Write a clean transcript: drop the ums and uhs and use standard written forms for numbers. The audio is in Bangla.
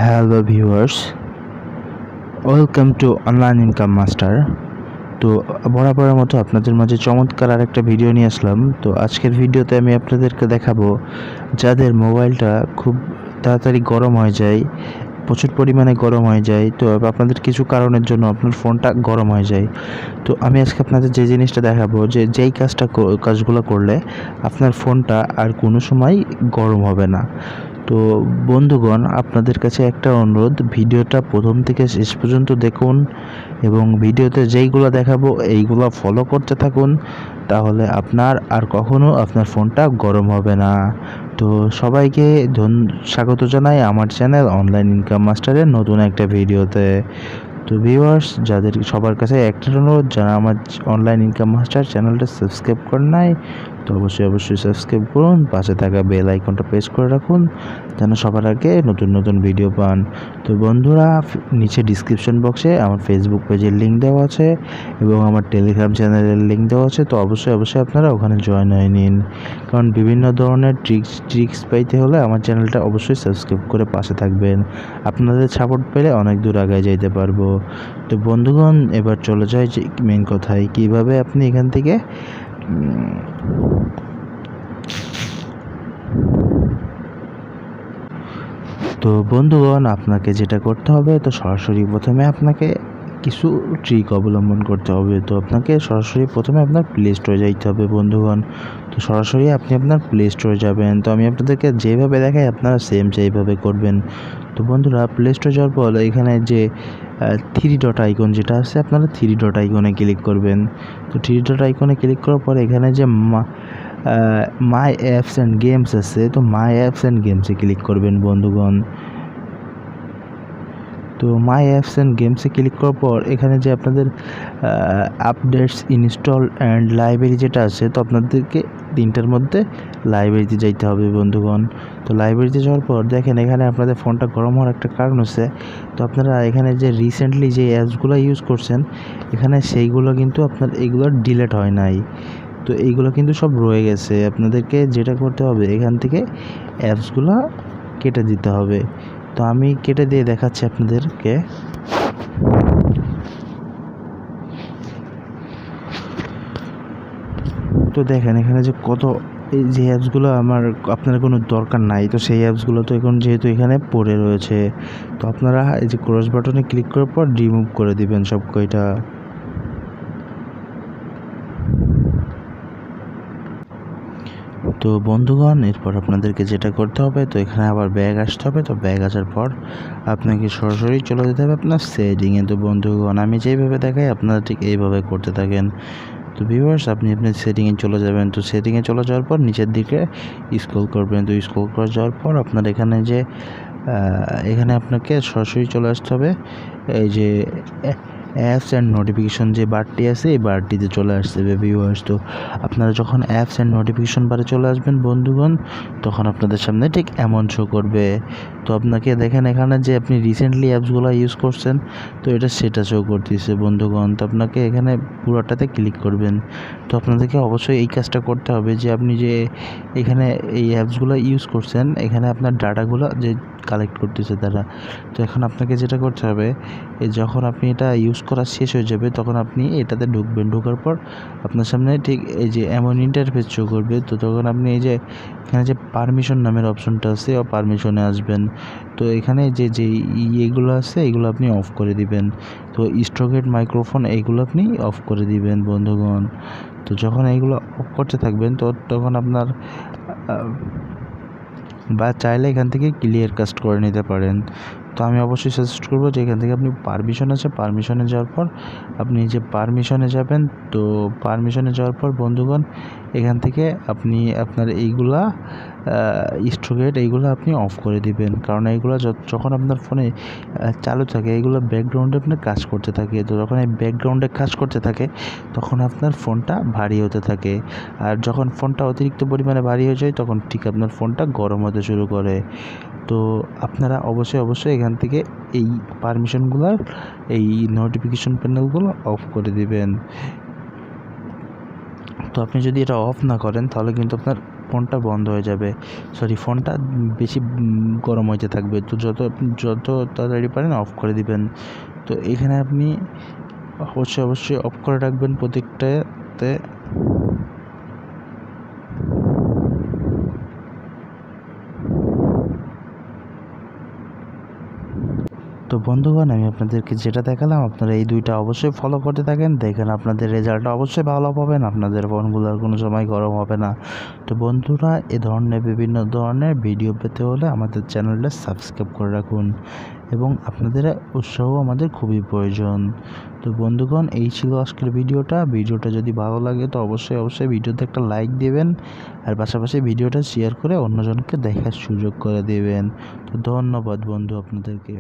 Hello viewers, welcome to online income master. তো বরাবরের মতো আপনাদের মাঝে চমৎকার আর একটা ভিডিও নিয়ে আসলাম। তো আজকের ভিডিওতে আমি আপনাদেরকে দেখাবো যাদের মোবাইলটা খুব তাড়াতাড়ি গরম হয়ে যায়, প্রচুর পরিমাণে গরম হয়ে যায়। তো আপনাদের কিছু কারণের জন্য আপনার ফোনটা গরম হয়ে যায়। তো আমি আজকে আপনাদের যে জিনিসটা দেখাবো যে যেই কাজগুলো করলে আপনার ফোনটা আর কোনো সময় গরম হবে না। তো বন্ধুগণ, আপনাদের কাছে একটা অনুরোধ, ভিডিওটা প্রথম থেকে শেষ পর্যন্ত দেখুন এবং ভিডিওতে যেইগুলো দেখাবো এইগুলো ফলো করতে থাকুন, তাহলে আপনার আর কখনো আপনার ফোনটা গরম হবে না। তো সবাইকে স্বাগত জানাই আমার চ্যানেল অনলাইন ইনকাম মাস্টারের নতুন একটা ভিডিওতে। তো ভিউয়ার্স, যাদের সবার কাছে একটা অনুরোধ, যারা আমার অনলাইন ইনকাম মাস্টার চ্যানেলটা সাবস্ক্রাইব করেন নাই, তো অবশ্যই সাবস্ক্রাইব করুন, পাশে থাকা বেল আইকনটা প্রেস করে রাখুন যেন সবার আগে নতুন ভিডিও পান। তো বন্ধুরা, নিচে ডিসক্রিপশন বক্সে আমার ফেসবুক পেজের লিঙ্ক দেওয়া আছে এবং আমার টেলিগ্রাম চ্যানেলের লিঙ্ক দেওয়া আছে। তো অবশ্যই আপনারা ওখানে জয়েন হয়ে নিন, কারণ বিভিন্ন ধরনের ট্রিক্স পাইতে হলে আমার চ্যানেলটা অবশ্যই সাবস্ক্রাইব করে পাশে থাকবেন। আপনাদের সাপোর্ট পেলে অনেক দূর আগে যাইতে পারবো। তো বন্ধুগণ, এবার চলে যায় যে মেন কথায়, কিভাবে আপনি এখান থেকে তো বন্ধুগণ, আপনাকে যেটা করতে হবে, তো সরাসরি প্রথমে আপনাকে কিছু ট্রিক অবলম্বন করতে হবে। তো আপনাকে সরাসরি প্রথমে আপনার প্লে স্টোরে যাইতে হবে বন্ধুগণ। তো সরাসরি আপনি আপনার প্লে স্টোরে যাবেন। তো আমি আপনাদেরকে যেভাবে দেখাই আপনারা সেম সেইভাবে করবেন। তো বন্ধুরা, প্লে স্টোরে যাওয়ার পর এখানে যে 3 ডট আইকন যেটা আছে, আপনারা 3 ডট আইকনে ক্লিক করবেন। তো 3 ডট আইকনে ক্লিক করার পর এখানে যে মাই অ্যাপস অ্যান্ড গেমস আছে, তো মাই অ্যাপস অ্যান্ড গেমসে ক্লিক করবেন বন্ধুগণ। তো মাই অ্যাপস অ্যান্ড গেমসে ক্লিক করার পর এখানে যে আপনাদের আপডেটস, ইনস্টল অ্যান্ড লাইব্রেরি যেটা আছে, তো আপনাদেরকে 3টার মধ্যে লাইব্রেরিতে যাইতে হবে বন্ধুগণ। তো লাইব্রেরিতে যাওয়ার পর দেখেন এখানে আপনাদের ফোনটা গরম হওয়ার একটা কারণ আছে। তো আপনারা এখানে যে রিসেন্টলি যে অ্যাপসগুলো ইউজ করছেন, এখানে সেইগুলো কিন্তু আপনার এগুলো ডিলিট হয় নাই। তো এইগুলো কিন্তু সব রয়ে গেছে। আপনাদেরকে যেটা করতে হবে, এখান থেকে অ্যাপসগুলো কেটে দিতে হবে। তো আমি কেটে দিয়ে দেখাচ্ছি আপনাদেরকে। তো দেখেন এখানে যে কত, এই যে অ্যাপসগুলো আপনার কোনো দরকার নাই, তো সেই অ্যাপসগুলো তো এখন যেহেতু এখানে পড়ে রয়েছে, তো আপনারা এই যে ক্রস বাটনে ক্লিক করার পর রিমুভ করে দিবেন সব কয়টা। তো বন্ধুগণ, এরপর আপনাদেরকে যেটা করতে হবে, তো এখানে আবার ব্যাগ আসতে হবে। তো ব্যাগ আসার পর আপনাকে সরাসরি চলে যেতে হবে আপনার সেটিংয়ে। তো বন্ধুগণ, আমি যেইভাবে দেখাই আপনারা ঠিক এইভাবে করতে থাকেন। তো ভিউয়ার্স, আপনি আপনার সেটিংয়ে চলে যাবেন। তো সেটিংয়ে চলে যাওয়ার পর নিচের দিকে স্ক্রল করবেন। তো স্ক্রল করে যাওয়ার পর আপনার এখানে যে এখানে আপনাকে সরাসরি চলে আসতে হবে এই যে অ্যাপস অ্যান্ড নোটিফিকেশন যে বারটি আছে, এই বারটিতে চলে আসছে ভিউয়ার্স। তো আপনারা যখন অ্যাপস অ্যান্ড নোটিফিকেশন বারে চলে আসবেন বন্ধুগণ, তখন আপনাদের সামনে ঠিক এমন শো করবে। তো আপনাকে দেখেন এখানে যে আপনি রিসেন্টলি অ্যাপসগুলো ইউজ করছেন, তো এটা সেটা শো করতেছে বন্ধুগণ। তো আপনাকে এখানে পুরোটাতে ক্লিক করবেন। তো আপনাদেরকে অবশ্যই এই কাজটা করতে হবে যে আপনি যে এখানে এই অ্যাপসগুলো ইউজ করছেন, এখানে আপনার ডাটাগুলো যে কালেক্ট করতেছে তারা। তো এখন আপনাকে যেটা করতে হবে, যখন আপনি এটা ইউজ করা শেষ হয়ে যাবে, তখন আপনি এটাতে ঢুকবেন। ঢোকার পর আপনার সামনে ঠিক এই যে এমন ইন্টারফেস শো করবে। তো তখন আপনি এই যে এখানে যে পারমিশন নামের অপশনটা আছে, পারমিশনে আসবেন। তো এখানে যে এইগুলো আছে, এগুলো আপনি অফ করে দিবেন। তো স্ট্রোকেট মাইক্রোফোন এইগুলো আপনি অফ করে দিবেন বন্ধুগণ। তো যখন এইগুলো অফ করতে থাকবেন, তো তখন আপনার বা চাইলে এখান থেকে ক্লিয়ার কাস্ট করে নিতে পারেন। তো আমি অবশ্যই সাজেস্ট করবো যে এখান থেকে আপনি পারমিশন আছে, পারমিশনে যাওয়ার পর আপনি যে পারমিশনে যাবেন। তো পারমিশনে যাওয়ার পর বন্ধুগণ, এখান থেকে আপনি আপনার এইগুলা স্ট্রোকেট এইগুলো আপনি অফ করে দিবেন, কারণ এইগুলো যখন আপনার ফোনে চালু থাকে, এইগুলো ব্যাকগ্রাউন্ডে আপনার কাজ করতে থাকে। তো যখন এই ব্যাকগ্রাউন্ডে কাজ করতে থাকে, তখন আপনার ফোনটা ভারী হতে থাকে। আর যখন ফোনটা অতিরিক্ত পরিমাণে ভারী হয়ে যায়, তখন ঠিক আপনার ফোনটা গরম হতে শুরু করে। তো আপনারা অবশ্যই এখান থেকে এই পারমিশনগুলো, এই নোটিফিকেশন প্যানেলগুলো অফ করে দিবেন। তো আপনি যদি এটা অফ না করেন, তাহলে কিন্তু আপনার ফোনটা বন্ধ হয়ে যাবে, ফোনটা বেশি গরম হইতে থাকবে। তো যত তাড়াতাড়ি পারেন অফ করে দিবেন। তো এখানে আপনি অবশ্যই অফ করে রাখবেন প্রত্যেকটাতে। তো বন্ধুগণ, আমি আপনাদেরকে যেটা দেখালাম, আপনারা এই দুইটা অবশ্যই ফলো করতে থাকেন, দেখেন আপনাদের রেজাল্টটা অবশ্যই ভালো পাবেন, আপনাদের ফোনগুলোর কোনো সময় গরম হবে না। তো বন্ধুরা, এ ধরনের বিভিন্ন ধরনের ভিডিও পেতে হলে আমাদের চ্যানেলটা সাবস্ক্রাইব করে রাখুন, এবং আপনাদের উৎসাহ আমাদের খুবই প্রয়োজন। তো বন্ধুগণ, এই ছিল আজকের ভিডিওটা যদি ভালো লাগে তো অবশ্যই ভিডিওতে একটা লাইক দেবেন, আর পাশাপাশি ভিডিওটা শেয়ার করে অন্যজনকে দেখার সুযোগ করে দেবেন। তো ধন্যবাদ বন্ধু আপনাদেরকে।